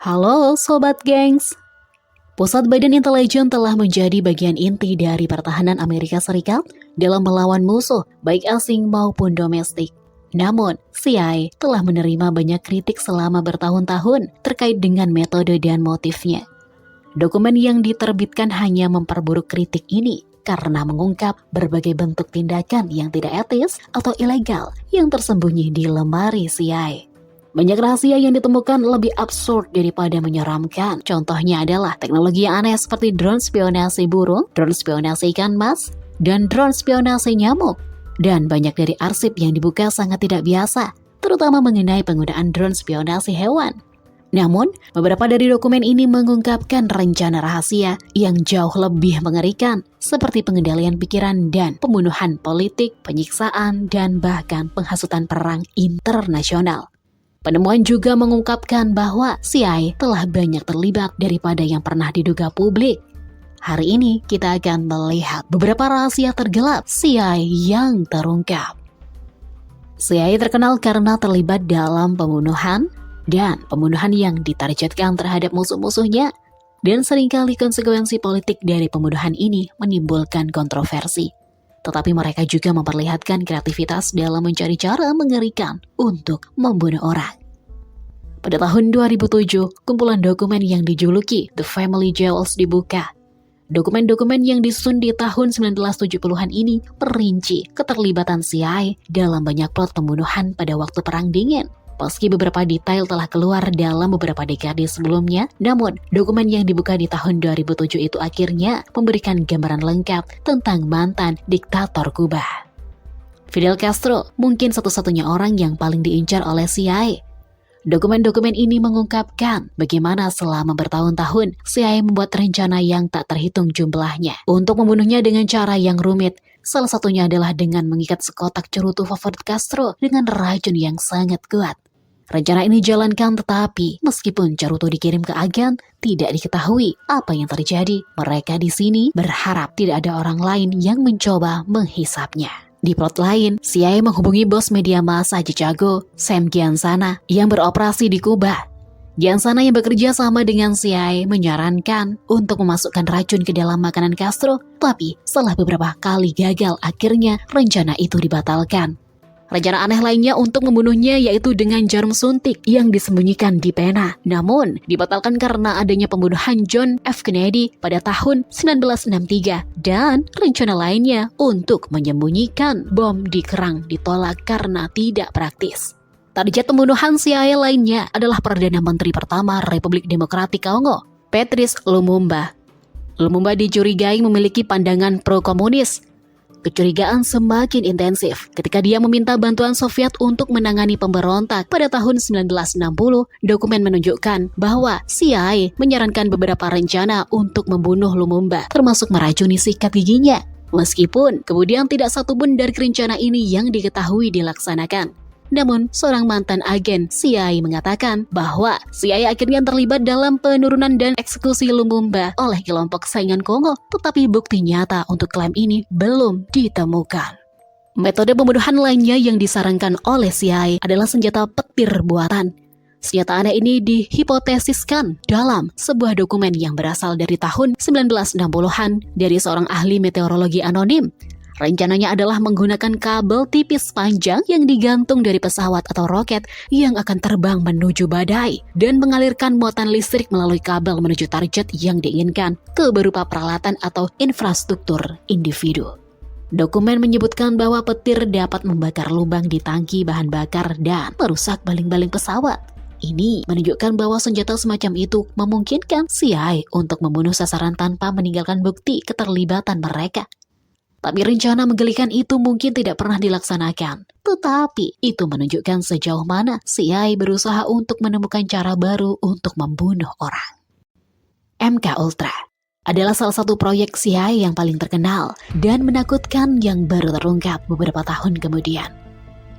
Halo Sobat Gengs. Pusat Badan Intelijen telah menjadi bagian inti dari pertahanan Amerika Serikat dalam melawan musuh baik asing maupun domestik. Namun, CIA telah menerima banyak kritik selama bertahun-tahun terkait dengan metode dan motifnya. Dokumen yang diterbitkan hanya memperburuk kritik ini karena mengungkap berbagai bentuk tindakan yang tidak etis atau ilegal yang tersembunyi di lemari CIA. Banyak rahasia yang ditemukan lebih absurd daripada menyeramkan. Contohnya adalah teknologi yang aneh seperti drone spionase burung, drone spionase ikan mas, dan drone spionase nyamuk. Dan banyak dari arsip yang dibuka sangat tidak biasa, terutama mengenai penggunaan drone spionase hewan. Namun, beberapa dari dokumen ini mengungkapkan rencana rahasia yang jauh lebih mengerikan, seperti pengendalian pikiran dan pembunuhan politik, penyiksaan, dan bahkan penghasutan perang internasional. Penemuan juga mengungkapkan bahwa CIA telah banyak terlibat daripada yang pernah diduga publik. Hari ini kita akan melihat beberapa rahasia tergelap CIA yang terungkap. CIA terkenal karena terlibat dalam pembunuhan dan pembunuhan yang ditargetkan terhadap musuh-musuhnya, dan seringkali konsekuensi politik dari pembunuhan ini menimbulkan kontroversi. Tetapi mereka juga memperlihatkan kreativitas dalam mencari cara mengerikan untuk membunuh orang. Pada tahun 2007, kumpulan dokumen yang dijuluki The Family Jewels dibuka. Dokumen-dokumen yang disusun di tahun 1970-an ini merinci keterlibatan CIA dalam banyak plot pembunuhan pada waktu Perang Dingin. Meski beberapa detail telah keluar dalam beberapa dekade sebelumnya, namun dokumen yang dibuka di tahun 2007 itu akhirnya memberikan gambaran lengkap tentang mantan diktator Kuba. Fidel Castro mungkin satu-satunya orang yang paling diincar oleh CIA. Dokumen-dokumen ini mengungkapkan bagaimana selama bertahun-tahun CIA membuat rencana yang tak terhitung jumlahnya untuk membunuhnya dengan cara yang rumit. Salah satunya adalah dengan mengikat sekotak cerutu favorit Castro dengan racun yang sangat kuat. Rencana ini jalankan, tetapi meskipun cerutu dikirim ke agen, tidak diketahui apa yang terjadi. Mereka di sini berharap tidak ada orang lain yang mencoba menghisapnya. Di plot lain, CIA menghubungi bos media massa Chicago, Sam Giansana, yang beroperasi di Kuba. Giansana yang bekerja sama dengan CIA menyarankan untuk memasukkan racun ke dalam makanan Castro, tapi setelah beberapa kali gagal, akhirnya rencana itu dibatalkan. Rencana aneh lainnya untuk membunuhnya yaitu dengan jarum suntik yang disembunyikan di pena. Namun, dibatalkan karena adanya pembunuhan John F. Kennedy pada tahun 1963. Dan rencana lainnya untuk menyembunyikan bom di kerang ditolak karena tidak praktis. Target pembunuhan CIA lainnya adalah Perdana Menteri pertama Republik Demokratik Kongo, Patrice Lumumba. Lumumba dicurigai memiliki pandangan pro-komunis. Kecurigaan semakin intensif ketika dia meminta bantuan Soviet untuk menangani pemberontak. Pada tahun 1960, dokumen menunjukkan bahwa CIA menyarankan beberapa rencana untuk membunuh Lumumba, termasuk meracuni sikat giginya. Meskipun kemudian tidak satupun dari rencana ini yang diketahui dilaksanakan. Namun, seorang mantan agen CIA mengatakan bahwa CIA akhirnya terlibat dalam penurunan dan eksekusi Lumumba oleh kelompok saingan Kongo, tetapi bukti nyata untuk klaim ini belum ditemukan. Metode pembunuhan lainnya yang disarankan oleh CIA adalah senjata petir buatan. Senjata aneh ini dihipotesiskan dalam sebuah dokumen yang berasal dari tahun 1960-an dari seorang ahli meteorologi anonim. Rencananya adalah menggunakan kabel tipis panjang yang digantung dari pesawat atau roket yang akan terbang menuju badai dan mengalirkan muatan listrik melalui kabel menuju target yang diinginkan ke berupa peralatan atau infrastruktur individu. Dokumen menyebutkan bahwa petir dapat membakar lubang di tangki bahan bakar dan merusak baling-baling pesawat. Ini menunjukkan bahwa senjata semacam itu memungkinkan CIA untuk membunuh sasaran tanpa meninggalkan bukti keterlibatan mereka. Tapi rencana menggelikan itu mungkin tidak pernah dilaksanakan. Tetapi itu menunjukkan sejauh mana CIA berusaha untuk menemukan cara baru untuk membunuh orang. MK Ultra adalah salah satu proyek CIA yang paling terkenal dan menakutkan yang baru terungkap beberapa tahun kemudian.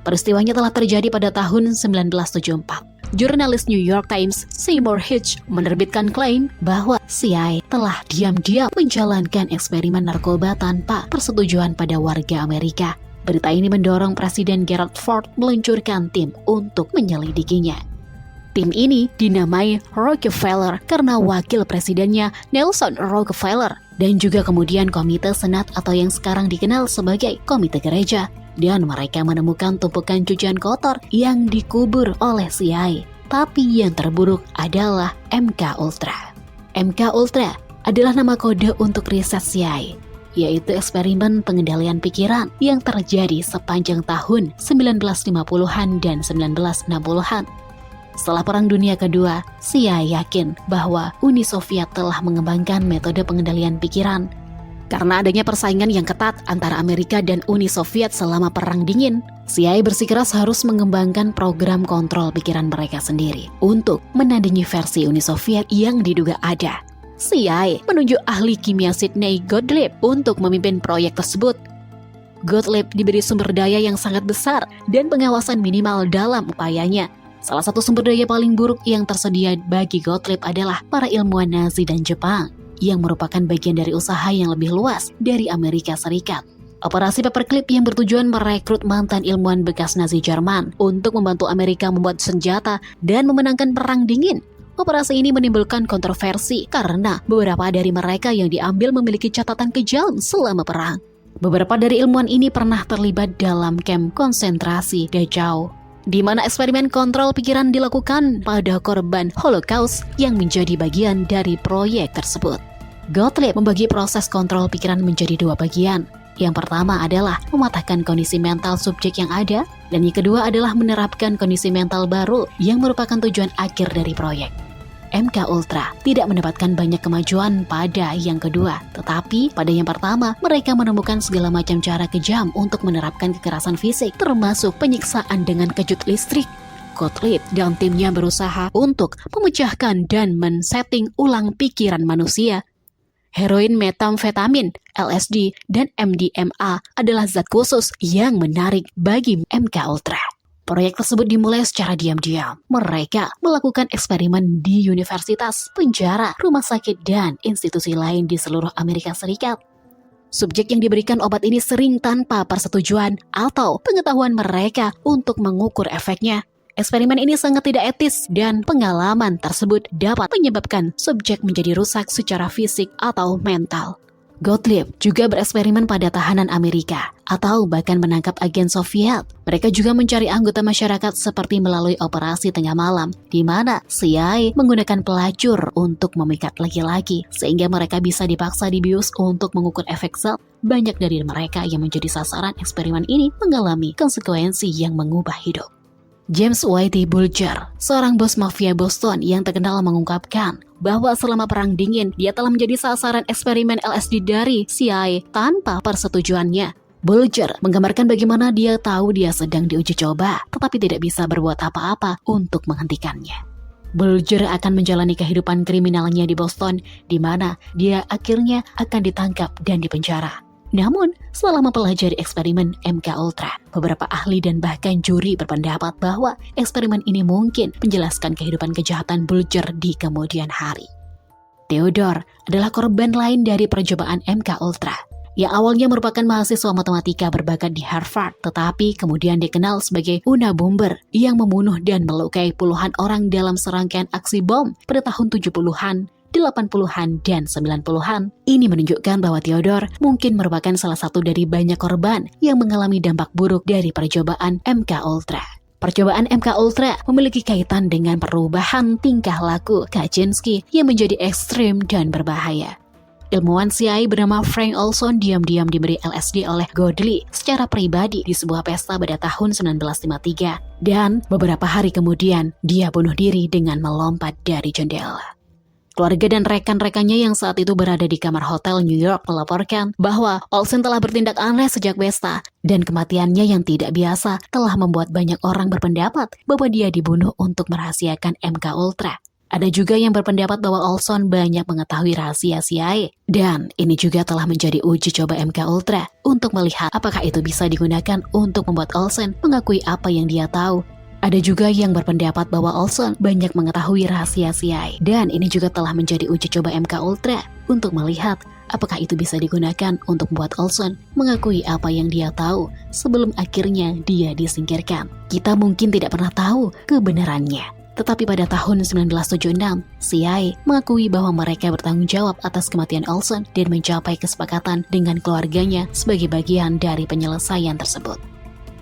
Peristiwanya telah terjadi pada tahun 1974. Jurnalis New York Times Seymour Hersh menerbitkan klaim bahwa CIA telah diam-diam menjalankan eksperimen narkoba tanpa persetujuan pada warga Amerika. Berita ini mendorong Presiden Gerald Ford meluncurkan tim untuk menyelidikinya. Tim ini dinamai Rockefeller karena wakil presidennya Nelson Rockefeller, dan juga kemudian Komite Senat atau yang sekarang dikenal sebagai Komite Gereja. Dan mereka menemukan tumpukan cucian kotor yang dikubur oleh CIA. Tapi yang terburuk adalah MK Ultra. MK Ultra adalah nama kode untuk riset CIA, yaitu eksperimen pengendalian pikiran yang terjadi sepanjang tahun 1950-an dan 1960-an. Setelah Perang Dunia Kedua, CIA yakin bahwa Uni Soviet telah mengembangkan metode pengendalian pikiran. Karena adanya persaingan yang ketat antara Amerika dan Uni Soviet selama Perang Dingin, CIA bersikeras harus mengembangkan program kontrol pikiran mereka sendiri untuk menandingi versi Uni Soviet yang diduga ada. CIA menunjuk ahli kimia Sidney Gottlieb untuk memimpin proyek tersebut. Gottlieb diberi sumber daya yang sangat besar dan pengawasan minimal dalam upayanya. Salah satu sumber daya paling buruk yang tersedia bagi Gottlieb adalah para ilmuwan Nazi dan Jepang, yang merupakan bagian dari usaha yang lebih luas dari Amerika Serikat. Operasi Paperclip yang bertujuan merekrut mantan ilmuwan bekas Nazi Jerman untuk membantu Amerika membuat senjata dan memenangkan Perang Dingin. Operasi ini menimbulkan kontroversi karena beberapa dari mereka yang diambil memiliki catatan kejam selama perang. Beberapa dari ilmuwan ini pernah terlibat dalam kamp konsentrasi Dachau, di mana eksperimen kontrol pikiran dilakukan pada korban Holocaust yang menjadi bagian dari proyek tersebut. Gottlieb membagi proses kontrol pikiran menjadi dua bagian. Yang pertama adalah mematahkan kondisi mental subjek yang ada, dan yang kedua adalah menerapkan kondisi mental baru yang merupakan tujuan akhir dari proyek. MK Ultra tidak mendapatkan banyak kemajuan pada yang kedua, tetapi pada yang pertama mereka menemukan segala macam cara kejam untuk menerapkan kekerasan fisik, termasuk penyiksaan dengan kejut listrik. Gottlieb dan timnya berusaha untuk memecahkan dan men-setting ulang pikiran manusia. Heroin, metamfetamin, LSD, dan MDMA adalah zat khusus yang menarik bagi MK Ultra. Proyek tersebut dimulai secara diam-diam. Mereka melakukan eksperimen di universitas, penjara, rumah sakit, dan institusi lain di seluruh Amerika Serikat. Subjek yang diberikan obat ini sering tanpa persetujuan atau pengetahuan mereka untuk mengukur efeknya. Eksperimen ini sangat tidak etis dan pengalaman tersebut dapat menyebabkan subjek menjadi rusak secara fisik atau mental. Gottlieb juga bereksperimen pada tahanan Amerika atau bahkan menangkap agen Soviet. Mereka juga mencari anggota masyarakat seperti melalui operasi tengah malam, di mana CIA menggunakan pelacur untuk memikat laki-laki sehingga mereka bisa dipaksa dibius untuk mengukur efek zat. Banyak dari mereka yang menjadi sasaran eksperimen ini mengalami konsekuensi yang mengubah hidup. James Whitey Bulger, seorang bos mafia Boston yang terkenal, mengungkapkan bahwa selama Perang Dingin dia telah menjadi sasaran eksperimen LSD dari CIA tanpa persetujuannya. Bulger menggambarkan bagaimana dia tahu dia sedang diuji coba, tetapi tidak bisa berbuat apa-apa untuk menghentikannya. Bulger akan menjalani kehidupan kriminalnya di Boston, di mana dia akhirnya akan ditangkap dan dipenjara. Namun, setelah mempelajari eksperimen MK Ultra, beberapa ahli dan bahkan juri berpendapat bahwa eksperimen ini mungkin menjelaskan kehidupan kejahatan Bulger di kemudian hari. Theodore adalah korban lain dari percobaan MK Ultra, yang awalnya merupakan mahasiswa matematika berbakat di Harvard, tetapi kemudian dikenal sebagai Una Bomber yang membunuh dan melukai puluhan orang dalam serangkaian aksi bom pada tahun 70-an, 80-an, dan 90-an. Ini menunjukkan bahwa Theodore mungkin merupakan salah satu dari banyak korban yang mengalami dampak buruk dari percobaan MK Ultra. Percobaan MK Ultra memiliki kaitan dengan perubahan tingkah laku Kaczynski yang menjadi ekstrim dan berbahaya. Ilmuwan CIA bernama Frank Olson diam-diam diberi LSD oleh Gottlieb secara pribadi di sebuah pesta pada tahun 1953, dan beberapa hari kemudian dia bunuh diri dengan melompat dari jendela. Keluarga dan rekan-rekannya yang saat itu berada di kamar hotel New York melaporkan bahwa Olson telah bertindak aneh sejak pesta, dan kematiannya yang tidak biasa telah membuat banyak orang berpendapat bahwa dia dibunuh untuk merahasiakan MK Ultra. Ada juga yang berpendapat bahwa Olson banyak mengetahui rahasia CIA, dan ini juga telah menjadi uji coba MK Ultra untuk melihat apakah itu bisa digunakan untuk membuat Olson mengakui apa yang dia tahu. Ada juga yang berpendapat bahwa Olson banyak mengetahui rahasia CIA, dan ini juga telah menjadi uji coba MK Ultra untuk melihat apakah itu bisa digunakan untuk membuat Olson mengakui apa yang dia tahu sebelum akhirnya dia disingkirkan. Kita mungkin tidak pernah tahu kebenarannya. Tetapi pada tahun 1976, CIA mengakui bahwa mereka bertanggung jawab atas kematian Olson dan mencapai kesepakatan dengan keluarganya sebagai bagian dari penyelesaian tersebut.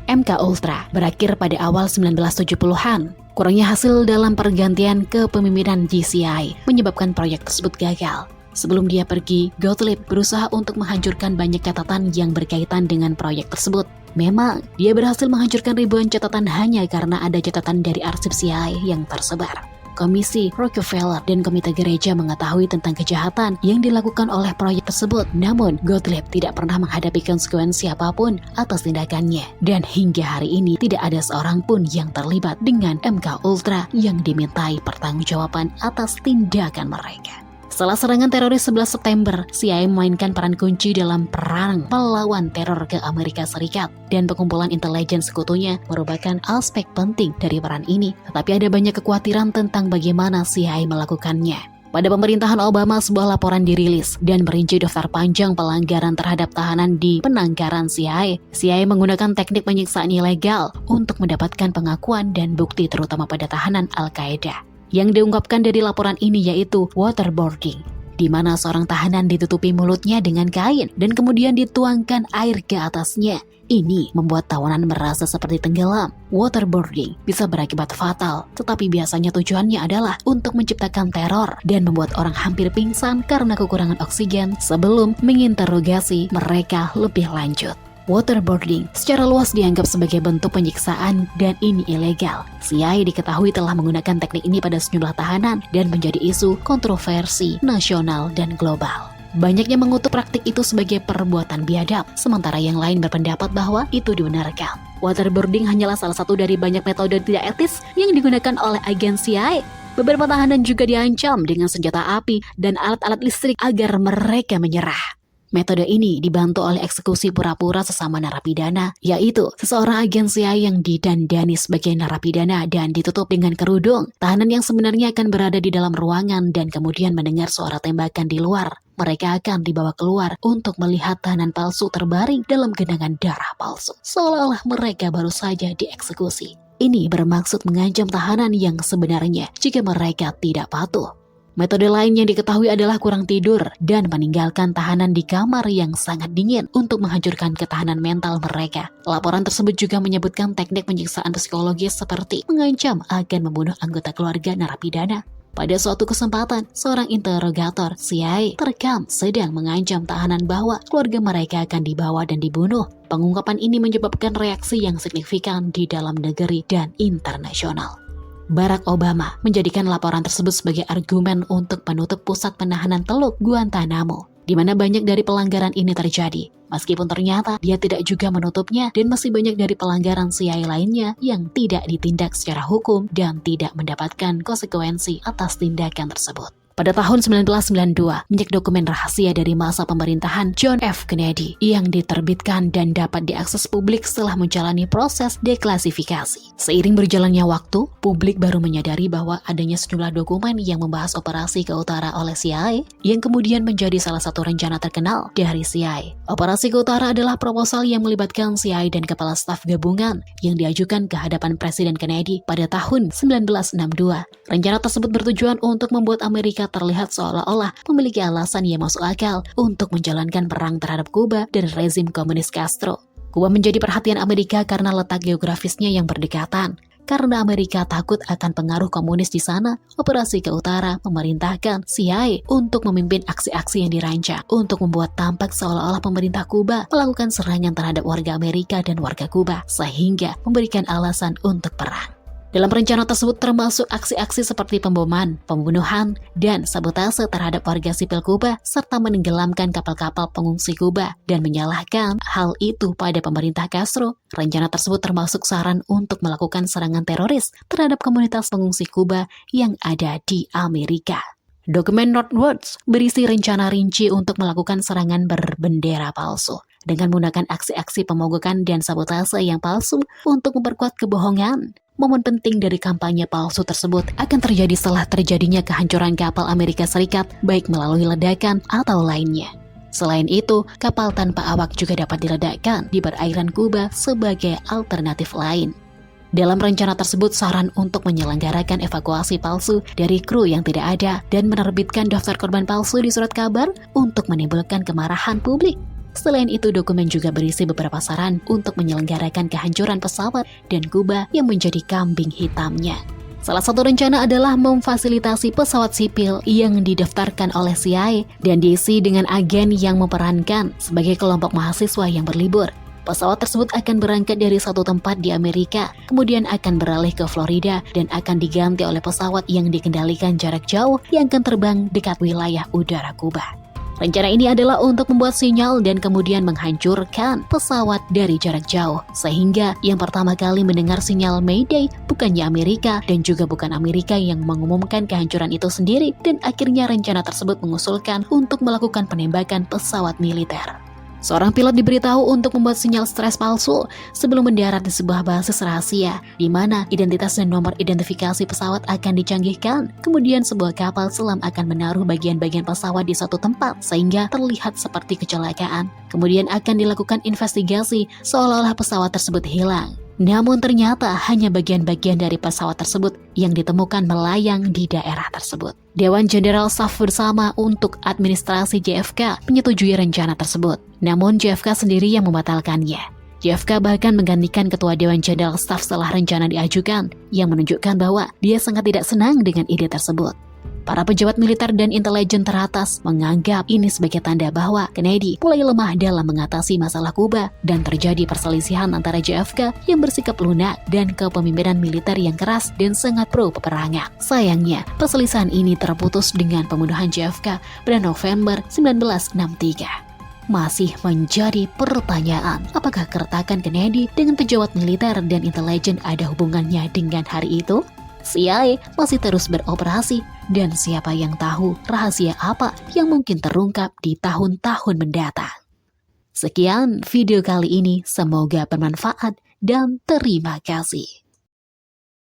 MK Ultra berakhir pada awal 1970-an. Kurangnya hasil dalam pergantian kepemimpinan di CIA menyebabkan proyek tersebut gagal. Sebelum dia pergi, Gottlieb berusaha untuk menghancurkan banyak catatan yang berkaitan dengan proyek tersebut. Memang, dia berhasil menghancurkan ribuan catatan hanya karena ada catatan dari arsip CIA yang tersebar. Komisi Rockefeller dan Komite Gereja mengetahui tentang kejahatan yang dilakukan oleh proyek tersebut. Namun, Gottlieb tidak pernah menghadapi konsekuensi apapun atas tindakannya. Dan hingga hari ini tidak ada seorang pun yang terlibat dengan MK Ultra yang dimintai pertanggungjawaban atas tindakan mereka. Setelah serangan teroris 11 September, CIA memainkan peran kunci dalam perang melawan teror ke Amerika Serikat, dan pengumpulan intelijen sekutunya merupakan aspek penting dari peran ini. Tetapi ada banyak kekhawatiran tentang bagaimana CIA melakukannya. Pada pemerintahan Obama, sebuah laporan dirilis dan merinci daftar panjang pelanggaran terhadap tahanan di penangkaran CIA. CIA menggunakan teknik penyiksaan ilegal untuk mendapatkan pengakuan dan bukti terutama pada tahanan Al-Qaeda. Yang diungkapkan dari laporan ini yaitu waterboarding, di mana seorang tahanan ditutupi mulutnya dengan kain dan kemudian dituangkan air ke atasnya. Ini membuat tawanan merasa seperti tenggelam. Waterboarding bisa berakibat fatal, tetapi biasanya tujuannya adalah untuk menciptakan teror dan membuat orang hampir pingsan karena kekurangan oksigen sebelum menginterogasi mereka lebih lanjut. Waterboarding secara luas dianggap sebagai bentuk penyiksaan dan ini ilegal. CIA diketahui telah menggunakan teknik ini pada sejumlah tahanan dan menjadi isu kontroversi nasional dan global. Banyaknya mengutuk praktik itu sebagai perbuatan biadab, sementara yang lain berpendapat bahwa itu dibenarkan. Waterboarding hanyalah salah satu dari banyak metode tidak etis yang digunakan oleh agen CIA. Beberapa tahanan juga diancam dengan senjata api dan alat-alat listrik agar mereka menyerah. Metode ini dibantu oleh eksekusi pura-pura sesama narapidana, yaitu seseorang agen CIA yang didandani sebagai narapidana dan ditutup dengan kerudung. Tahanan yang sebenarnya akan berada di dalam ruangan dan kemudian mendengar suara tembakan di luar. Mereka akan dibawa keluar untuk melihat tahanan palsu terbaring dalam genangan darah palsu, seolah-olah mereka baru saja dieksekusi. Ini bermaksud mengancam tahanan yang sebenarnya jika mereka tidak patuh. Metode lain yang diketahui adalah kurang tidur dan meninggalkan tahanan di kamar yang sangat dingin untuk menghancurkan ketahanan mental mereka. Laporan tersebut juga menyebutkan teknik penyiksaan psikologis seperti mengancam akan membunuh anggota keluarga narapidana. Pada suatu kesempatan, seorang interrogator CIA terekam sedang mengancam tahanan bahwa keluarga mereka akan dibawa dan dibunuh. Pengungkapan ini menyebabkan reaksi yang signifikan di dalam negeri dan internasional. Barack Obama menjadikan laporan tersebut sebagai argumen untuk menutup pusat penahanan Teluk Guantanamo, di mana banyak dari pelanggaran ini terjadi. Meskipun ternyata dia tidak juga menutupnya dan masih banyak dari pelanggaran CIA lainnya yang tidak ditindak secara hukum dan tidak mendapatkan konsekuensi atas tindakan tersebut. Pada tahun 1992, banyak dokumen rahasia dari masa pemerintahan John F. Kennedy yang diterbitkan dan dapat diakses publik setelah menjalani proses deklasifikasi. Seiring berjalannya waktu, publik baru menyadari bahwa adanya sejumlah dokumen yang membahas operasi ke utara oleh CIA yang kemudian menjadi salah satu rencana terkenal dari CIA. Operasi ke utara adalah proposal yang melibatkan CIA dan kepala staf gabungan yang diajukan ke hadapan Presiden Kennedy pada tahun 1962. Rencana tersebut bertujuan untuk membuat Amerika terlihat seolah-olah memiliki alasan yang masuk akal untuk menjalankan perang terhadap Kuba dan rezim komunis Castro. Kuba menjadi perhatian Amerika karena letak geografisnya yang berdekatan. Karena Amerika takut akan pengaruh komunis di sana, operasi ke utara memerintahkan CIA untuk memimpin aksi-aksi yang dirancang untuk membuat tampak seolah-olah pemerintah Kuba melakukan serangan terhadap warga Amerika dan warga Kuba, sehingga memberikan alasan untuk perang. Dalam rencana tersebut termasuk aksi-aksi seperti pemboman, pembunuhan, dan sabotase terhadap warga sipil Kuba, serta menenggelamkan kapal-kapal pengungsi Kuba dan menyalahkan hal itu pada pemerintah Castro. Rencana tersebut termasuk saran untuk melakukan serangan teroris terhadap komunitas pengungsi Kuba yang ada di Amerika. Dokumen Northwoods berisi rencana rinci untuk melakukan serangan berbendera palsu dengan menggunakan aksi-aksi pemogokan dan sabotase yang palsu untuk memperkuat kebohongan. Momen penting dari kampanye palsu tersebut akan terjadi setelah terjadinya kehancuran kapal Amerika Serikat, baik melalui ledakan atau lainnya. Selain itu, kapal tanpa awak juga dapat diledakkan di perairan Kuba sebagai alternatif lain. Dalam rencana tersebut, saran untuk menyelenggarakan evakuasi palsu dari kru yang tidak ada dan menerbitkan daftar korban palsu di surat kabar untuk menimbulkan kemarahan publik. Selain itu, dokumen juga berisi beberapa saran untuk menyelenggarakan kehancuran pesawat dan Kuba yang menjadi kambing hitamnya. Salah satu rencana adalah memfasilitasi pesawat sipil yang didaftarkan oleh CIA dan diisi dengan agen yang memerankan sebagai kelompok mahasiswa yang berlibur. Pesawat tersebut akan berangkat dari satu tempat di Amerika, kemudian akan beralih ke Florida dan akan diganti oleh pesawat yang dikendalikan jarak jauh yang akan terbang dekat wilayah udara Kuba. Rencana ini adalah untuk membuat sinyal dan kemudian menghancurkan pesawat dari jarak jauh, sehingga yang pertama kali mendengar sinyal Mayday bukannya Amerika dan juga bukan Amerika yang mengumumkan kehancuran itu sendiri, dan akhirnya rencana tersebut mengusulkan untuk melakukan penembakan pesawat militer. Seorang pilot diberitahu untuk membuat sinyal stres palsu sebelum mendarat di sebuah basis rahasia, di mana identitas dan nomor identifikasi pesawat akan dicanggihkan. Kemudian sebuah kapal selam akan menaruh bagian-bagian pesawat di satu tempat sehingga terlihat seperti kecelakaan. Kemudian akan dilakukan investigasi seolah-olah pesawat tersebut hilang. Namun ternyata hanya bagian-bagian dari pesawat tersebut yang ditemukan melayang di daerah tersebut. Dewan Jenderal Staf Bersama untuk Administrasi JFK menyetujui rencana tersebut. Namun JFK sendiri yang membatalkannya. JFK bahkan menggantikan Ketua Dewan Jenderal Staf setelah rencana diajukan, yang menunjukkan bahwa dia sangat tidak senang dengan ide tersebut. Para pejabat militer dan intelijen teratas menganggap ini sebagai tanda bahwa Kennedy mulai lemah dalam mengatasi masalah Kuba dan terjadi perselisihan antara JFK yang bersikap lunak dan kepemimpinan militer yang keras dan sangat pro peperangan. Sayangnya, perselisihan ini terputus dengan pembunuhan JFK pada November 1963. Masih menjadi pertanyaan, apakah keretakan Kennedy dengan pejabat militer dan intelijen ada hubungannya dengan hari itu? CIA masih terus beroperasi, dan siapa yang tahu rahasia apa yang mungkin terungkap di tahun-tahun mendatang. Sekian video kali ini, semoga bermanfaat dan terima kasih.